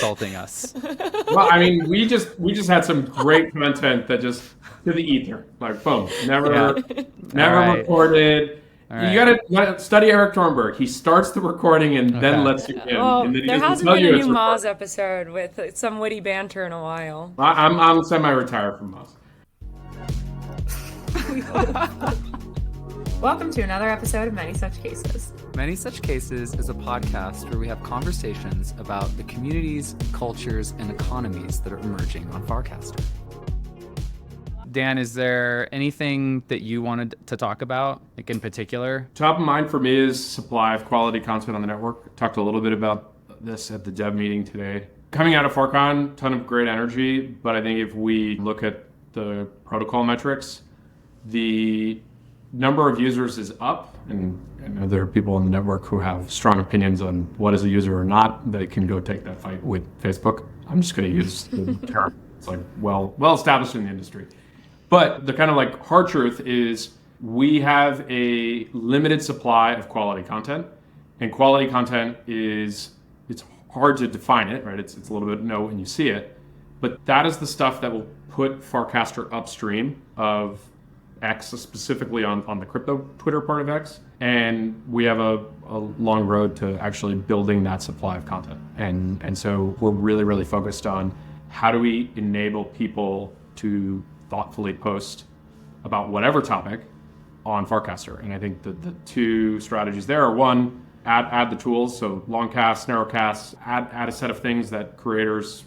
insulting us. Well, I mean, we just had some great content that just to the ether, like boom, Yeah. never All right. recorded. All You right. gotta study Eric Thornburg. He starts the recording and then Okay. lets you in, Well, and then he there doesn't hasn't tell been a you new it's Moz recorded. episode with some witty banter in a while. I'm semi-retired from us. Welcome to another episode of Many Such Cases. Many Such Cases is a podcast where we have conversations about the communities, cultures, and economies that are emerging on Farcaster. Dan, is there anything that you wanted to talk about, like in particular? Top of mind for me is supply of quality content on the network. Talked a little bit about this at the dev meeting today. Coming out of FarCon, ton of great energy, but I think if we look at the protocol metrics, the number of users is up, and I know there are people on the network who have strong opinions on what is a user or not. They can go take that fight with Facebook. I'm just going to use the term. It's like well established in the industry. But the kind of like hard truth is we have a limited supply of quality content, and quality content it's hard to define it, right? It's a little bit know when you see it, but that is the stuff that will put Farcaster upstream of X, specifically on the crypto Twitter part of X. And we have a long road to actually building that supply of content. And so we're really focused on how do we enable people to thoughtfully post about whatever topic on Farcaster. And I think the two strategies there are one, add the tools, so long casts, narrow casts, add a set of things that creators,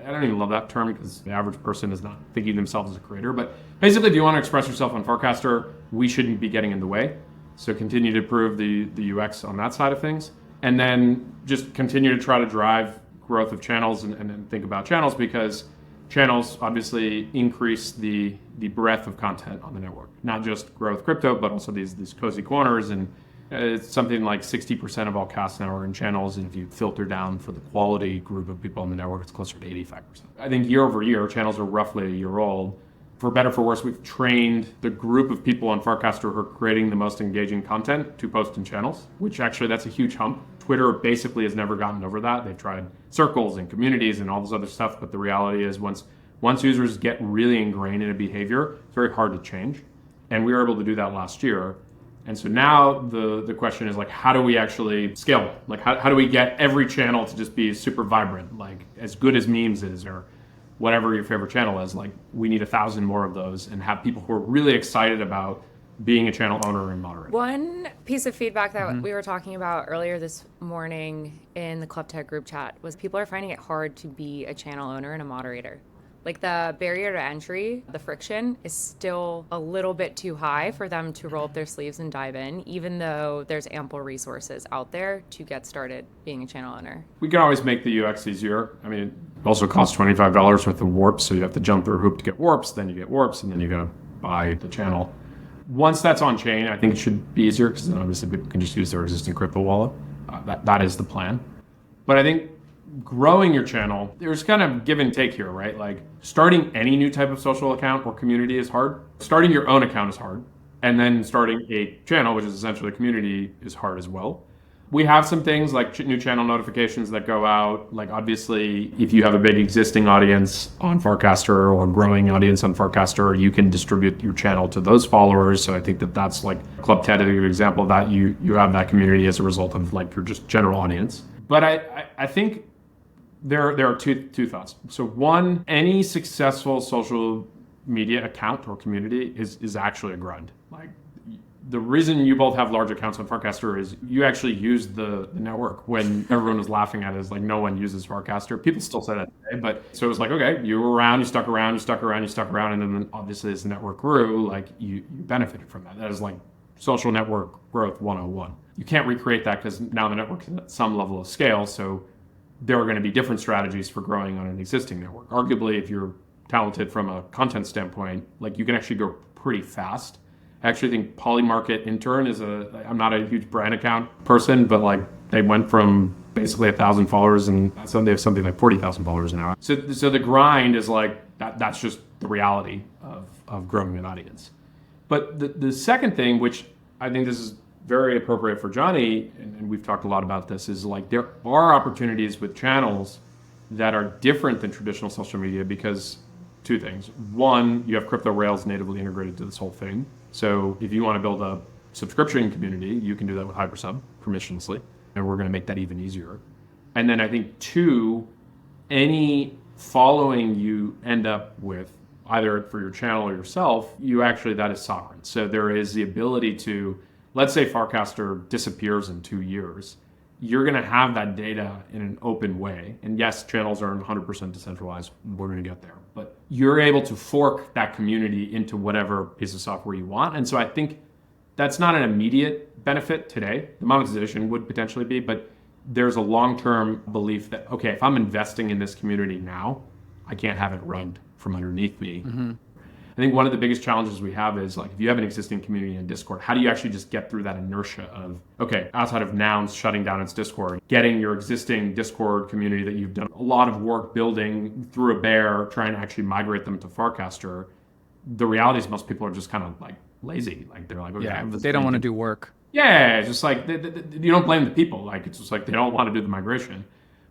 I don't even love that term because the average person is not thinking themselves as a creator, but basically if you want to express yourself on Farcaster, we shouldn't be getting in the way. So continue to improve the UX on that side of things. And then just continue to try to drive growth of channels and then think about channels, because channels obviously increase the breadth of content on the network, not just growth crypto, but also these cozy corners. And it's something like 60% of all casts now are in channels. And if you filter down for the quality group of people on the network, it's closer to 85%. I think year over year, channels are roughly a year old. For better or for worse, we've trained the group of people on Farcaster who are creating the most engaging content to post in channels, which actually that's a huge hump. Twitter basically has never gotten over that. They've tried circles and communities and all this other stuff, but the reality is once users get really ingrained in a behavior, it's very hard to change. And we were able to do that last year. And so now the question is like, how do we actually scale it? Like how do we get every channel to just be super vibrant, like as good as memes is or whatever your favorite channel is? Like we need 1,000 more of those and have people who are really excited about being a channel owner and moderator. One piece of feedback that we were talking about earlier this morning in the Club Tech group chat was people are finding it hard to be a channel owner and a moderator. Like the barrier to entry, the friction is still a little bit too high for them to roll up their sleeves and dive in, even though there's ample resources out there to get started being a channel owner. We can always make the UX easier. I mean, it also costs $25 worth of warps, so you have to jump through a hoop to get warps, then you get warps, and then you gotta buy the channel. Once that's on chain, I think it should be easier because then obviously people can just use their existing crypto wallet. That is the plan. But I think growing your channel, there's kind of give and take here, right? Like starting any new type of social account or community is hard. Starting your own account is hard. And then starting a channel, which is essentially a community, is hard as well. We have some things like new channel notifications that go out. Like obviously, if you have a big existing audience on Farcaster or a growing audience on Farcaster, you can distribute your channel to those followers. So I think that's like Club TED is a good example of that. You have that community as a result of like your just general audience. But I think there are two thoughts. So one, any successful social media account or community is actually a grind. Like the reason you both have large accounts on Farcaster is you actually use the network when everyone was laughing at it as like no one uses Farcaster. People still say that today, but so it was like, okay, you were around, you stuck around, and then obviously as the network grew, like you benefited from that. That is like social network growth 101. You can't recreate that because now the network is at some level of scale, so there are going to be different strategies for growing on an existing network. Arguably, if you're talented from a content standpoint, like you can actually go pretty fast. I actually think Polymarket Intern I'm not a huge brand account person, but like they went from basically 1,000 followers and they have something like 40,000 followers now. So the grind is like, that's just the reality of growing an audience. But the second thing, which I think this is very appropriate for Johnny, and we've talked a lot about this, is like there are opportunities with channels that are different than traditional social media because two things. One, you have crypto rails natively integrated to this whole thing. So if you want to build a subscription community, you can do that with Hypersub permissionlessly, and we're going to make that even easier. And then I think two, any following you end up with, either for your channel or yourself, that is sovereign. So there is the ability to, let's say farcaster disappears in 2 years, you're going to have that data in an open way. And yes, channels are 100% decentralized. We're going to get there. But you're able to fork that community into whatever piece of software you want. And so I think that's not an immediate benefit today. The monetization would potentially be, but there's a long-term belief that, okay, if I'm investing in this community now, I can't have it run from underneath me. Mm-hmm. I think one of the biggest challenges we have is like, if you have an existing community in Discord, how do you actually just get through that inertia of, okay, outside of Nouns shutting down its Discord, getting your existing Discord community that you've done a lot of work building through a bear, trying to actually migrate them to Farcaster. The reality is most people are just kind of like lazy. Like they're like, okay, yeah, they don't want to do work. Yeah, it's just like, you don't blame the people. Like, it's just like they don't want to do the migration.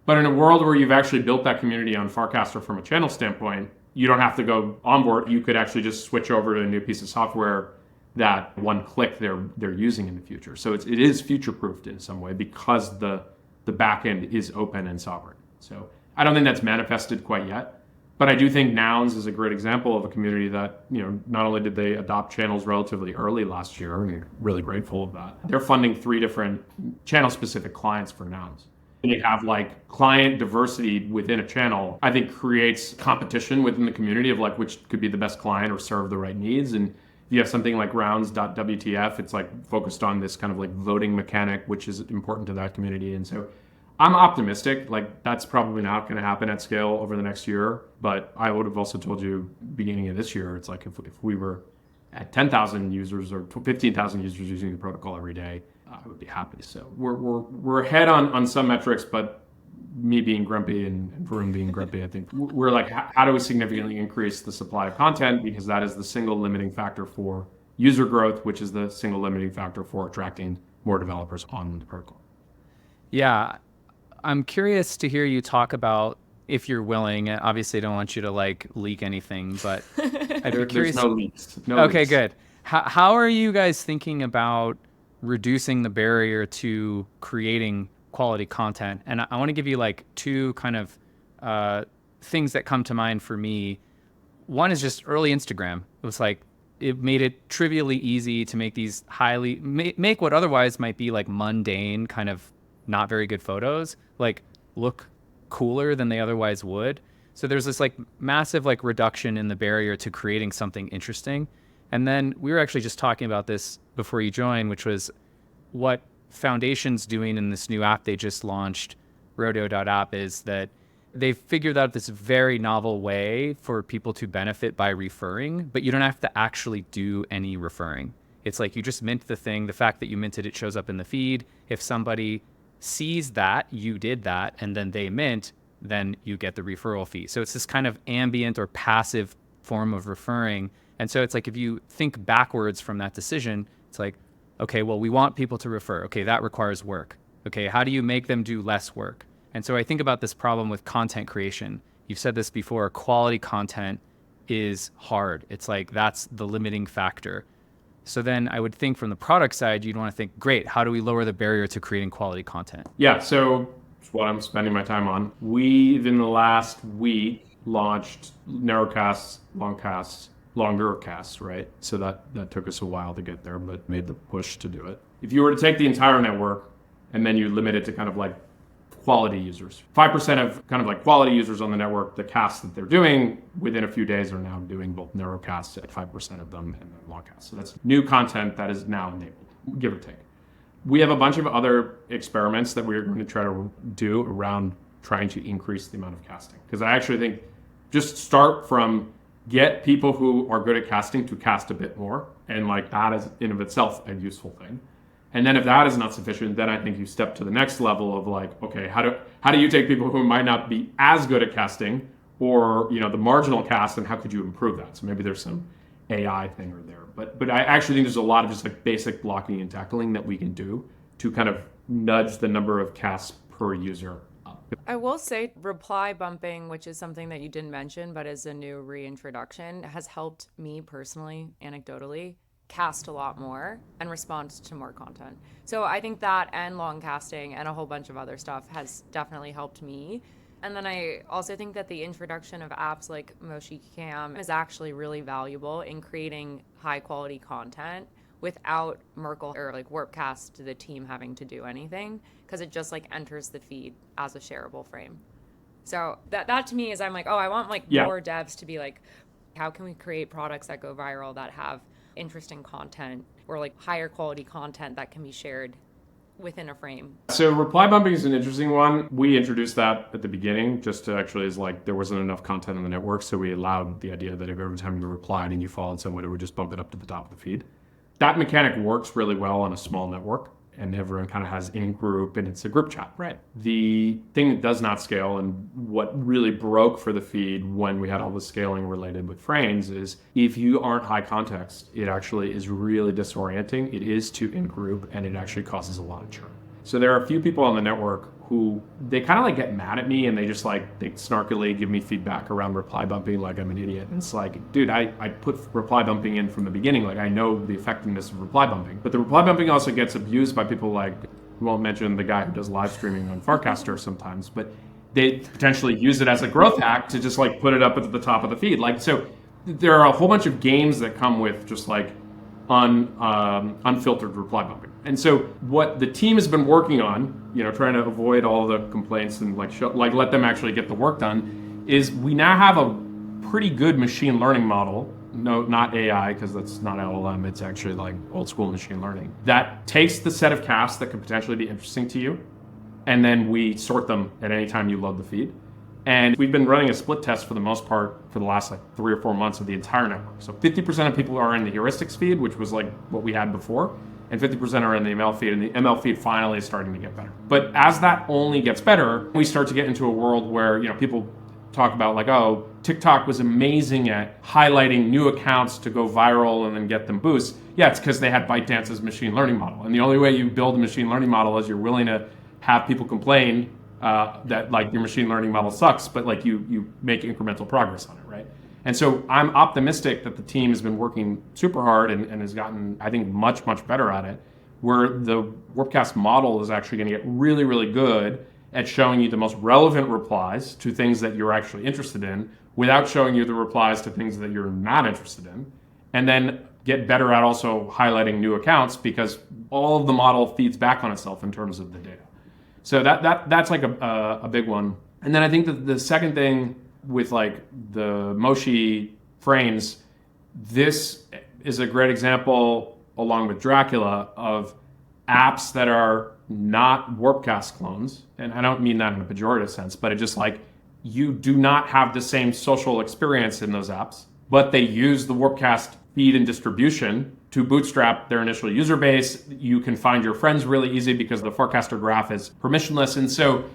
But in a world where you've actually built that community on Farcaster from a channel standpoint, you don't have to go onboard. You could actually just switch over to a new piece of software that one click they're using in the future. So it is future-proofed in some way because the back end is open and sovereign. So I don't think that's manifested quite yet. But I do think Nouns is a great example of a community that, not only did they adopt channels relatively early last year, and we're really grateful of that. They're funding 3 different channel-specific clients for Nouns. And you have like client diversity within a channel, I think creates competition within the community of like which could be the best client or serve the right needs. And if you have something like rounds.wtf, it's like focused on this kind of like voting mechanic, which is important to that community. And so I'm optimistic, like that's probably not going to happen at scale over the next year. But I would have also told you beginning of this year, it's like if we were at 10,000 users or 15,000 users using the protocol every day, I would be happy. So we're ahead on some metrics, but me being grumpy and Varun being grumpy, I think we're like, how do we significantly increase the supply of content? Because that is the single limiting factor for user growth, which is the single limiting factor for attracting more developers on the protocol. Yeah, I'm curious to hear you talk about, if you're willing, obviously I don't want you to like leak anything, but I'd be curious. There's no leaks. Okay, leaks. Good. How are you guys thinking about reducing the barrier to creating quality content? And I want to give you like 2 kind of things that come to mind for me. One is just early Instagram. It was like, it made it trivially easy to make these make what otherwise might be like mundane, kind of not very good photos, like look cooler than they otherwise would. So there's this like massive like reduction in the barrier to creating something interesting. And then we were actually just talking about this before you joined, which was what Foundation's doing in this new app they just launched, rodeo.app, is that they've figured out this very novel way for people to benefit by referring, but you don't have to actually do any referring. It's like you just mint the thing. The fact that you minted it shows up in the feed. If somebody sees that you did that and then they mint, then you get the referral fee. So it's this kind of ambient or passive form of referring. And so it's like, if you think backwards from that decision, it's like, okay, well, we want people to refer. Okay, that requires work. Okay, how do you make them do less work? And so I think about this problem with content creation. You've said this before, quality content is hard. It's like, that's the limiting factor. So then I would think from the product side, you'd want to think, great, how do we lower the barrier to creating quality content? Yeah, so it's what I'm spending my time on. We, in the last week, launched narrowcasts, longcasts, longer casts, right? So that took us a while to get there, but made the push to do it. If you were to take the entire network and then you limit it to kind of like quality users, 5% of kind of like quality users on the network, the casts that they're doing within a few days are now doing both narrowcasts at 5% of them and then longcasts. So that's new content that is now enabled, give or take. We have a bunch of other experiments that we're going to try to do around trying to increase the amount of casting. Because I actually think just start from get people who are good at casting to cast a bit more. And like that is in of itself a useful thing. And then if that is not sufficient, then I think you step to the next level of like, okay, how do you take people who might not be as good at casting or, the marginal cast, and how could you improve that? So maybe there's some AI thing or there. But I actually think there's a lot of just like basic blocking and tackling that we can do to kind of nudge the number of casts per user up. I will say reply bumping, which is something that you didn't mention, but is a new reintroduction, has helped me personally, anecdotally, cast a lot more and respond to more content. So I think that and long casting and a whole bunch of other stuff has definitely helped me. And then I also think that the introduction of apps like Moshi Cam is actually really valuable in creating high quality content without Merkle or like Warpcast, the team, having to do anything, because it just like enters the feed as a shareable frame. So that to me is, I'm like, oh, I want like more devs to be like, how can we create products that go viral that have interesting content or like higher quality content that can be shared within a frame? So reply bumping is an interesting one. We introduced that at the beginning just to actually, is like there wasn't enough content on the network, so we allowed the idea that if every time you replied and you followed someone, it would just bump it up to the top of the feed. That mechanic works really well on a small network, and everyone kind of has in-group, and it's a group chat. Right. The thing that does not scale, and what really broke for the feed when we had all the scaling related with frames, is if you aren't high context, it actually is really disorienting. It is too in-group, and it actually causes a lot of churn. So there are a few people on the network who, they kind of like get mad at me, and they just like, they snarkily give me feedback around reply bumping like I'm an idiot. And it's like, dude, I put reply bumping in from the beginning. Like I know the effectiveness of reply bumping, but the reply bumping also gets abused by people like, we won't mention the guy who does live streaming on Farcaster sometimes, but they potentially use it as a growth hack to just like put it up at the top of the feed. Like, so there are a whole bunch of games that come with just like unfiltered reply bumping. And so what the team has been working on, trying to avoid all the complaints and like let them actually get the work done, is we now have a pretty good machine learning model. No, not AI, because that's not LLM. It's actually like old school machine learning that takes the set of casts that could potentially be interesting to you, and then we sort them at any time you load the feed. And we've been running a split test for the most part for the last like 3 or 4 months of the entire network. So 50% of people are in the heuristics feed, which was like what we had before, and 50% are in the ML feed, and the ML feed finally is starting to get better. But as that only gets better, we start to get into a world where people talk about like, oh, TikTok was amazing at highlighting new accounts to go viral and then get them boosts. Yeah, it's because they had ByteDance's machine learning model. And the only way you build a machine learning model is you're willing to have people complain that like your machine learning model sucks, but like you make incremental progress on it, right? And so I'm optimistic that the team has been working super hard and has gotten, I think, much, much better at it, where the Warpcast model is actually going to get really, really good at showing you the most relevant replies to things that you're actually interested in without showing you the replies to things that you're not interested in, and then get better at also highlighting new accounts, because all of the model feeds back on itself in terms of the data. So that's like a big one. And then I think that the second thing with like the Moshi frames, this is a great example, along with Dracula, of apps that are not Warpcast clones. And I don't mean that in a pejorative sense, but it just like, you do not have the same social experience in those apps, but they use the Warpcast feed and distribution to bootstrap their initial user base. You can find your friends really easy because the Farcaster graph is permissionless. And so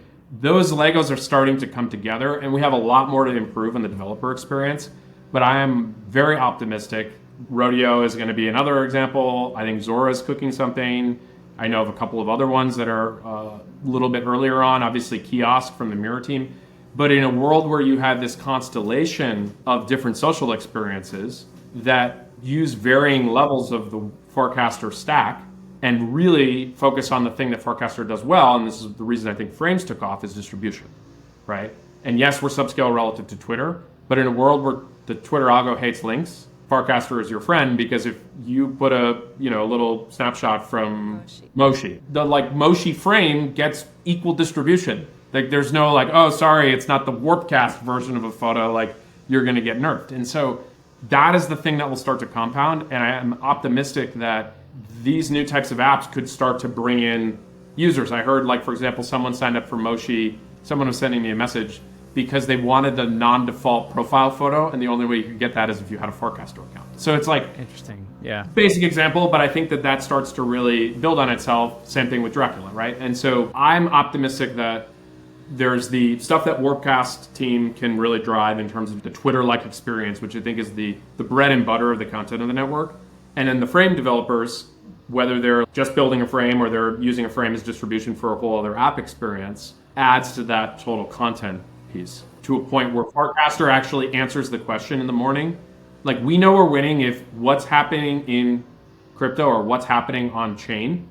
those Legos are starting to come together, and we have a lot more to improve in the developer experience. But I am very optimistic. Rodeo is going to be another example. I think Zora is cooking something. I know of a couple of other ones that are a little bit earlier on, obviously Kiosk from the Mirror team. But in a world where you have this constellation of different social experiences that use varying levels of the Farcaster stack and really focus on the thing that Farcaster does well, and this is the reason I think Frames took off, is distribution, right? And yes, we're subscale relative to Twitter, but in a world where the Twitter algo hates links, Farcaster is your friend, because if you put a little snapshot from Moshi, the like Moshi frame gets equal distribution. Like there's no like, oh sorry, it's not the Warpcast version of a photo, like you're gonna get nerfed. And so that is the thing that will start to compound, and I am optimistic that these new types of apps could start to bring in users. I heard, like, for example, someone signed up for Moshi, someone was sending me a message because they wanted the non-default profile photo, and the only way you could get that is if you had a Farcaster account. So it's like, interesting, yeah. Basic example, but I think that starts to really build on itself. Same thing with Dracula, right? And so I'm optimistic that there's the stuff that Warpcast team can really drive in terms of the Twitter-like experience, which I think is the bread and butter of the content of the network. And then the frame developers, whether they're just building a frame or they're using a frame as distribution for a whole other app experience, adds to that total content piece to a point where farcaster actually answers the question in the morning. Like, we know we're winning if what's happening in crypto or what's happening on chain,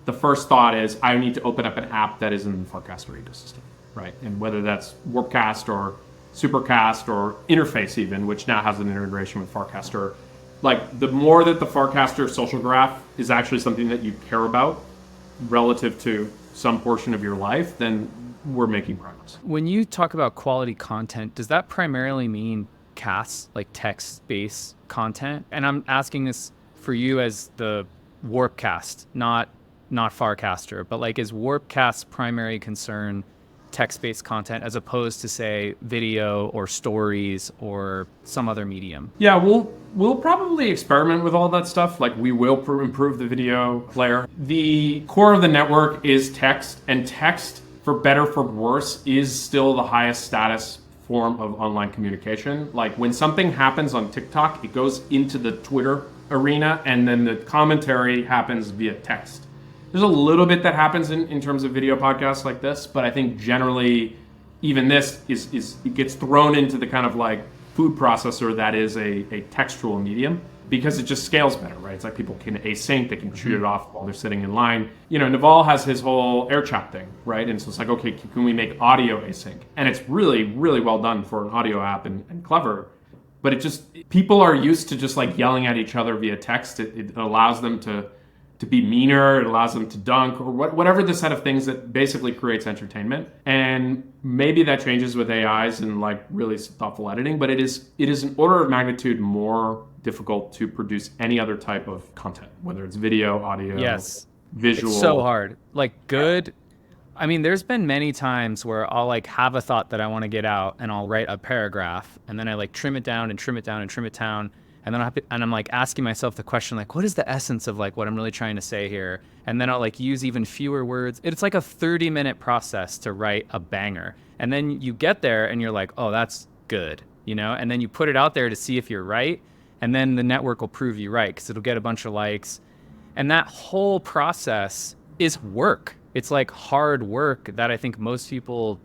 the first thought is I need to open up an app that is in the farcaster ecosystem, right? And whether that's Warpcast or Supercast or Interface even, which now has an integration with farcaster, like, the more that the farcaster social graph is actually something that you care about relative to some portion of your life, then we're making progress. When you talk about quality content, does that primarily mean casts, like text-based content? And I'm asking this for you as the Warpcast, not farcaster, but like, is Warpcast's primary concern text-based content as opposed to, say, video or stories or some other medium? Yeah, we'll probably experiment with all that stuff. Like, we will improve the video player. The core of the network is text, and text, for better for worse, is still the highest status form of online communication. Like, when something happens on TikTok, it goes into the Twitter arena, and then the commentary happens via text. There's a little bit that happens in terms of video podcasts like this, but I think generally even this is it gets thrown into the kind of like food processor that is a textual medium, because it just scales better, right? It's like people can async, they can shoot it off while they're sitting in line. You know, Naval has his whole air chat thing, right? And so it's like, okay, can we make audio async? And it's really, really well done for an audio app and clever. But it just, people are used to just like yelling at each other via text. It allows them to be meaner, it allows them to dunk, or whatever the set of things that basically creates entertainment. And maybe that changes with AIs and like really thoughtful editing, but it is an order of magnitude more difficult to produce any other type of content, whether it's video, audio, Yes. visual. It's so hard. Like, good. I mean, there's been many times where I'll like have a thought that I want to get out and I'll write a paragraph, and then I like trim it down and trim it down and trim it down. And then I'm like asking myself the question, like, what is the essence of like what I'm really trying to say here? And then I'll like use even fewer words. It's like a 30-minute process to write a banger. And then you get there and you're like, oh, that's good, you know? And then you put it out there to see if you're right. And then the network will prove you right, because it'll get a bunch of likes. And that whole process is work. It's like hard work that I think most people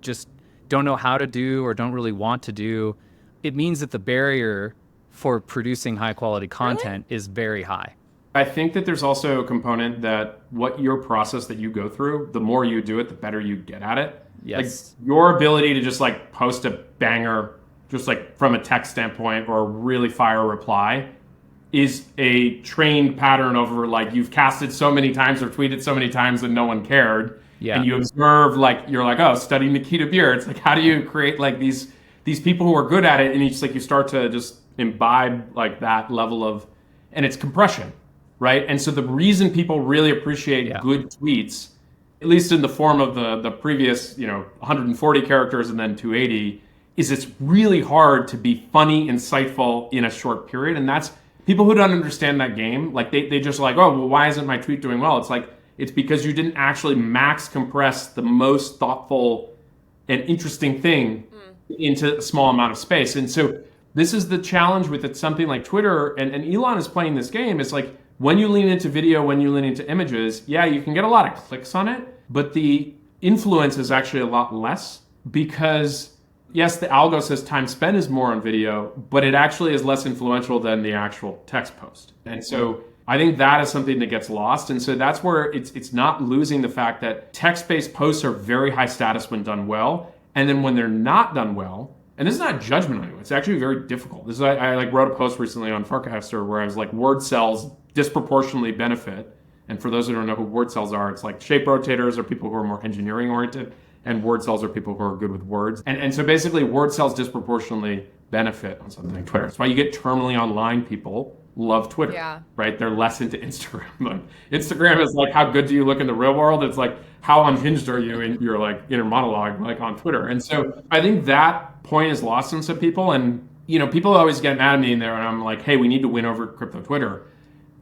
just don't know how to do or don't really want to do. It means that the barrier for producing high quality content is very high. I think that there's also a component that what your process that you go through, the more you do it, the better you get at it. Yes. Like, your ability to just like post a banger, just like from a text standpoint, or really fire reply, is a trained pattern over like you've casted so many times or tweeted so many times that no one cared. Yeah. And you observe, like, you're like, oh, study Nikita Beer. It's like, how do you create like these people who are good at it? And it's like you start to just imbibe like that level of, and it's compression, right? And so the reason people really appreciate good tweets, at least in the form of the previous, 140 characters and then 280, is it's really hard to be funny, insightful in a short period. And that's, people who don't understand that game, like they just like, oh, well, why isn't my tweet doing well? It's like, it's because you didn't actually max compress the most thoughtful and interesting thing into a small amount of space. And so this is the challenge with something like Twitter, and Elon is playing this game. It's like, when you lean into video, when you lean into images, yeah, you can get a lot of clicks on it, but the influence is actually a lot less, because yes, the algo says time spent is more on video, but it actually is less influential than the actual text post. And so I think that is something that gets lost. And so that's where it's not losing the fact that text-based posts are very high status when done well. And then when they're not done well, and this is not a judgment on you, it's actually very difficult. This is, I like wrote a post recently on farcaster where I was like, word cells disproportionately benefit. And for those who don't know who word cells are, it's like shape rotators are people who are more engineering oriented, and word cells are people who are good with words. And so basically word cells disproportionately benefit on something like Twitter. That's why you get terminally online people love Twitter, right? They're less into Instagram. Like, Instagram is like, how good do you look in the real world? It's like, how unhinged are you in your like inner monologue, like on Twitter? And so I think that point is lost on some people. And, people always get mad at me in there, and I'm like, hey, we need to win over crypto Twitter.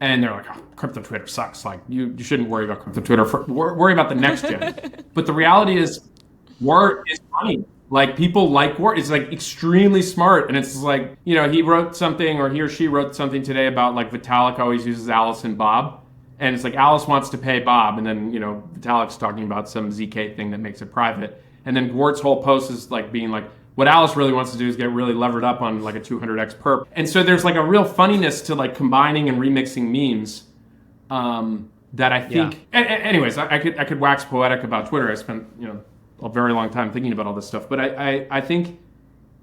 And they're like, oh, crypto Twitter sucks. Like, you shouldn't worry about crypto Twitter. Worry about the next gen. But the reality is, word is funny. Like, people like word. It's like extremely smart. And it's like, he wrote something, or he or she wrote something today about like Vitalik always uses Alice and Bob. And it's like Alice wants to pay Bob, and then Vitalik's talking about some ZK thing that makes it private, and then Gwart's whole post is like being like, what Alice really wants to do is get really levered up on like a 200x perp. And so there's like a real funniness to like combining and remixing memes that I think. Anyways, I could wax poetic about Twitter. I spent a very long time thinking about all this stuff, but I think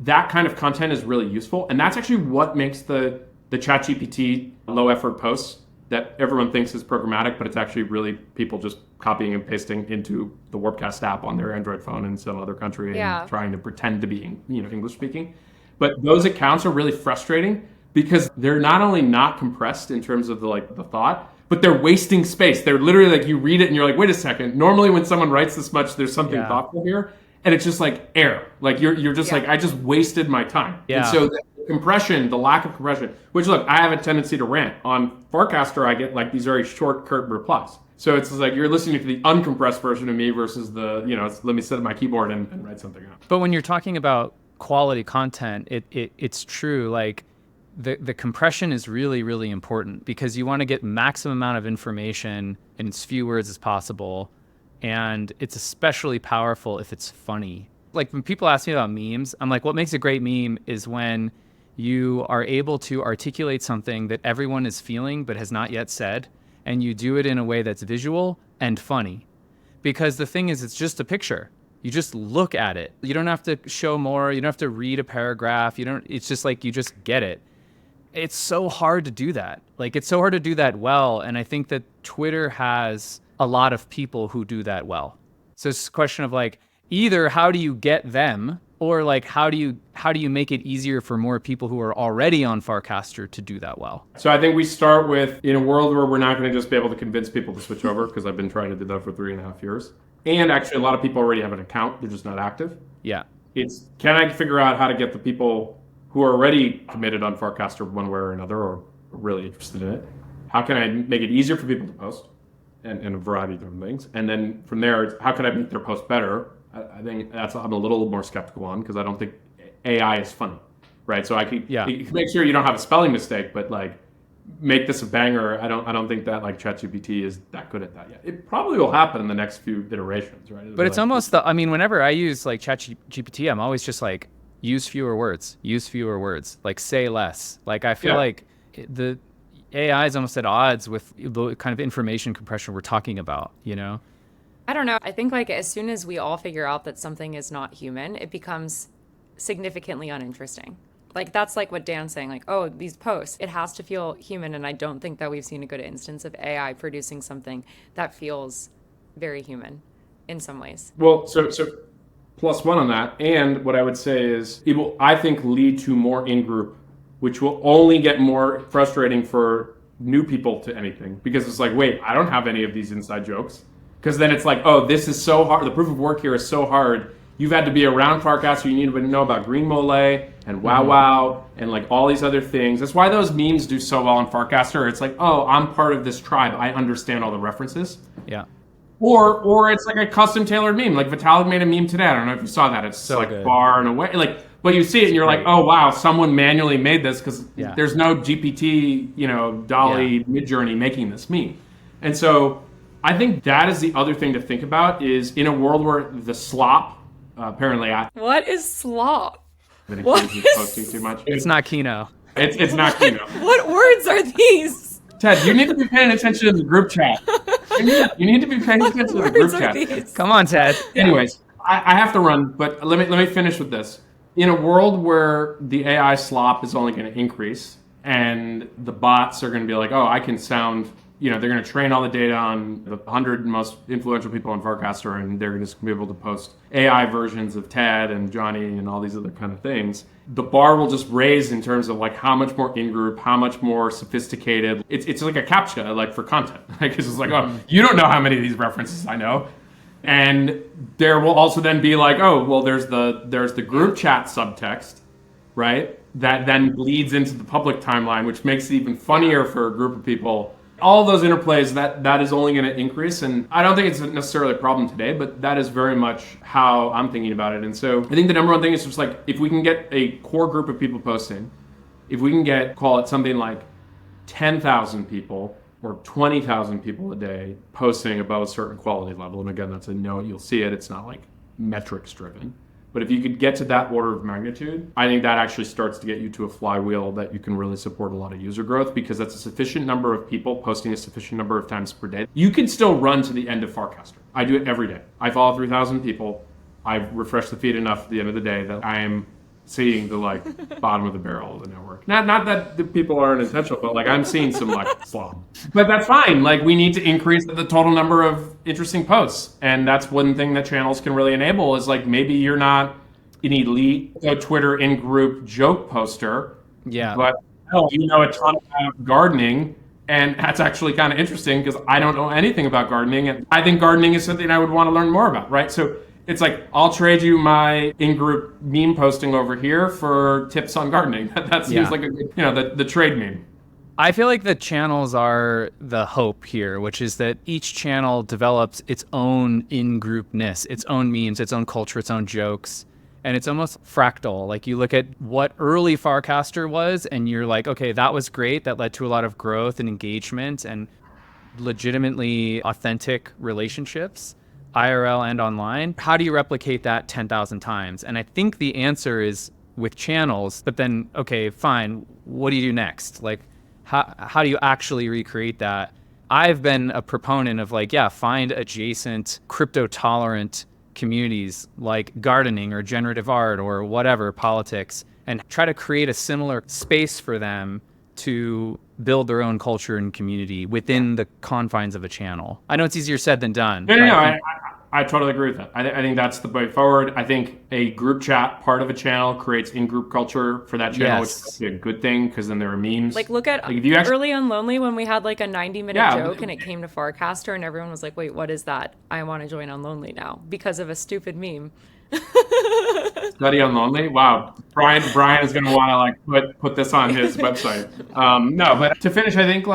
that kind of content is really useful, and that's actually what makes the ChatGPT low effort posts that everyone thinks is programmatic, but it's actually really people just copying and pasting into the Warpcast app on their Android phone in some other country and trying to pretend to be English speaking. But those accounts are really frustrating because they're not only not compressed in terms of the thought, but they're wasting space. They're literally like, you read it and you're like, wait a second. Normally when someone writes this much, there's something thoughtful here. And it's just like air. Like you're just like, I just wasted my time. Yeah. And so the compression, the lack of compression, which look, I have a tendency to rant. On Farcaster, I get like these very short, curt replies. So it's like you're listening to the uncompressed version of me versus the, let me sit at my keyboard and write something out. But when you're talking about quality content, it's true. Like the compression is really, really important because you want to get maximum amount of information in as few words as possible. And it's especially powerful if it's funny. Like when people ask me about memes, I'm like, what makes a great meme is when you are able to articulate something that everyone is feeling but has not yet said, and you do it in a way that's visual and funny. Because the thing is, it's just a picture. You just look at it. You don't have to show more. You don't have to read a paragraph. It's just like you just get it. It's so hard to do that. Like it's so hard to do that well. And I think that Twitter has a lot of people who do that well. So it's a question of like, either how do you get them, or like how do you make it easier for more people who are already on Farcaster to do that well? So I think we start with, in a world where we're not going to just be able to convince people to switch over, because I've been trying to do that for 3.5 years. And actually a lot of people already have an account, they're just not active. Yeah. It's, can I figure out how to get the people who are already committed on Farcaster one way or another, or really interested in it? How can I make it easier for people to post? And a variety of different things. And then from there, it's how can I make their post better? I think that's I'm a little more skeptical on, because I don't think AI is funny, right? So I could make sure you don't have a spelling mistake, but like make this a banger. I don't think that like ChatGPT is that good at that yet. It probably will happen in the next few iterations, right? But it's like, almost whenever I use like ChatGPT, I'm always just like, use fewer words, like say less. Like I feel like the AI is almost at odds with the kind of information compression we're talking about, I don't know. I think like as soon as we all figure out that something is not human, it becomes significantly uninteresting. Like that's like what Dan's saying, like, oh, these posts, it has to feel human. And I don't think that we've seen a good instance of AI producing something that feels very human in some ways. Well, so plus one on that. And what I would say is it will, I think, lead to more in-group, which will only get more frustrating for new people to anything, because it's like, wait, I don't have any of these inside jokes. Because then it's like, oh, this is so hard. The proof of work here is so hard. You've had to be around Farcaster. You need to know about Green Mole and Wow Wow and like all these other things. That's why those memes do so well on Farcaster. It's like, oh, I'm part of this tribe. I understand all the references. Yeah. Or it's like a custom tailored meme. Like Vitalik made a meme today. I don't know if you saw that. It's so like good. Far and away. Like, but you see it and you're like, oh wow, someone manually made this, because there's no GPT, Dolly Midjourney making this meme. And so I think that is the other thing to think about, is in a world where the slop, apparently What is slop? What is posting too much? It's not Kino. It's not Kino. What words are these? Ted, you need to be paying attention to the group chat. You need to be paying attention to the group chat. Come on, Ted. Anyways, I have to run, but let me finish with this. In a world where the AI slop is only going to increase, and the bots are going to be like, oh, I can sound, they're going to train all the data on the 100 most influential people on Farcaster, and they're just going to be able to post AI versions of Ted and Johnny and all these other kind of things. The bar will just raise in terms of like how much more in-group, how much more sophisticated. It's like a CAPTCHA, like for content. Like it's just like, oh, you don't know how many of these references I know. And there will also then be like, oh, well, there's the group chat subtext, right? That then bleeds into the public timeline, which makes it even funnier for a group of people. All those interplays, that is only going to increase. And I don't think it's necessarily a problem today, but that is very much how I'm thinking about it. And so I think the number one thing is just like, if we can get a core group of people posting, if we can call it something like 10,000 people or 20,000 people a day posting above a certain quality level, and again, that's a note, you'll see it, it's not like metrics driven. But if you could get to that order of magnitude, I think that actually starts to get you to a flywheel that you can really support a lot of user growth, because that's a sufficient number of people posting a sufficient number of times per day. You can still run to the end of farcaster. I do it every day. I follow 3,000 people. I refresh the feed enough at the end of the day that I am seeing the bottom of the barrel of the network. Not that the people aren't intentional, but I'm seeing some slop. But that's fine. We need to increase the total number of interesting posts, and that's one thing that channels can really enable. Is maybe you're not an elite Twitter in-group joke poster, but you know a ton about gardening. And that's actually kind of interesting because I don't know anything about gardening, and I think gardening is something I would want to learn more about, right? So it's I'll trade you my in-group meme posting over here for tips on gardening. That seems like a good, the trade meme. I feel like the channels are the hope here, which is that each channel develops its own in-groupness, its own memes, its own culture, its own jokes. And it's almost fractal. You look at what early Farcaster was, and you're okay, that was great. That led to a lot of growth and engagement and legitimately authentic relationships, IRL and online. How do you replicate that 10,000 times? And I think the answer is with channels, but then, okay, fine. What do you do next? How do you actually recreate that? I've been a proponent of find adjacent crypto tolerant communities like gardening or generative art or whatever, politics, and try to create a similar space for them to build their own culture and community within the confines of a channel. I know it's easier said than done. No, I totally agree with that. I think that's the way forward. I think a group chat part of a channel creates in-group culture for that channel, which is a good thing because then there are memes. Look at early on Lonely when we had a 90-minute joke and it came to Farcaster and everyone was wait, what is that? I want to join on Lonely now because of a stupid meme. Study on Lonely? Wow. Brian is going to want to put this on his website. No, but to finish, I think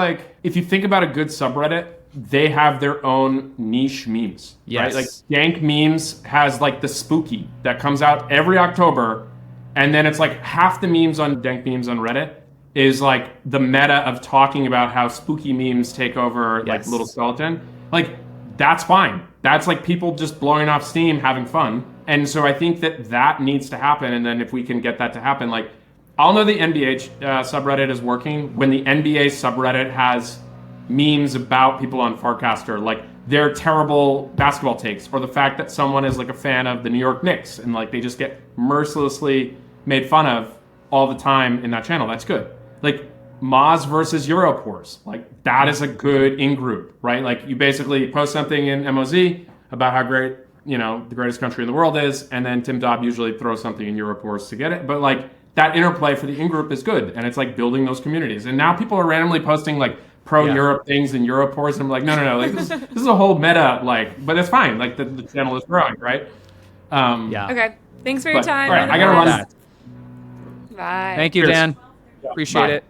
if you think about a good subreddit, they have their own niche memes. Yes. Right? Dank Memes has the spooky that comes out every October, and then it's half the memes on Dank Memes on Reddit is the meta of talking about how spooky memes take over Little Skeleton. That's fine. That's people just blowing off steam, having fun. And so I think that needs to happen. And then if we can get that to happen, I'll know the NBA subreddit is working when the NBA subreddit has memes about people on Farcaster, their terrible basketball takes, or the fact that someone is a fan of the New York Knicks and they just get mercilessly made fun of all the time in that channel. That's good. Moz versus Europors, that is a good in-group, right? You basically post something in MOZ about how great, the greatest country in the world is, and then Tim Dobb usually throws something in Europors to get it. But that interplay for the in-group is good, and it's building those communities. And now people are randomly posting pro-Europe things in Europors, and I'm no, this is a whole meta, but it's fine. The channel is growing, right? Okay, thanks for your time. All right, I gotta run. Bye. Thank you, Cheers. Dan. Appreciate it.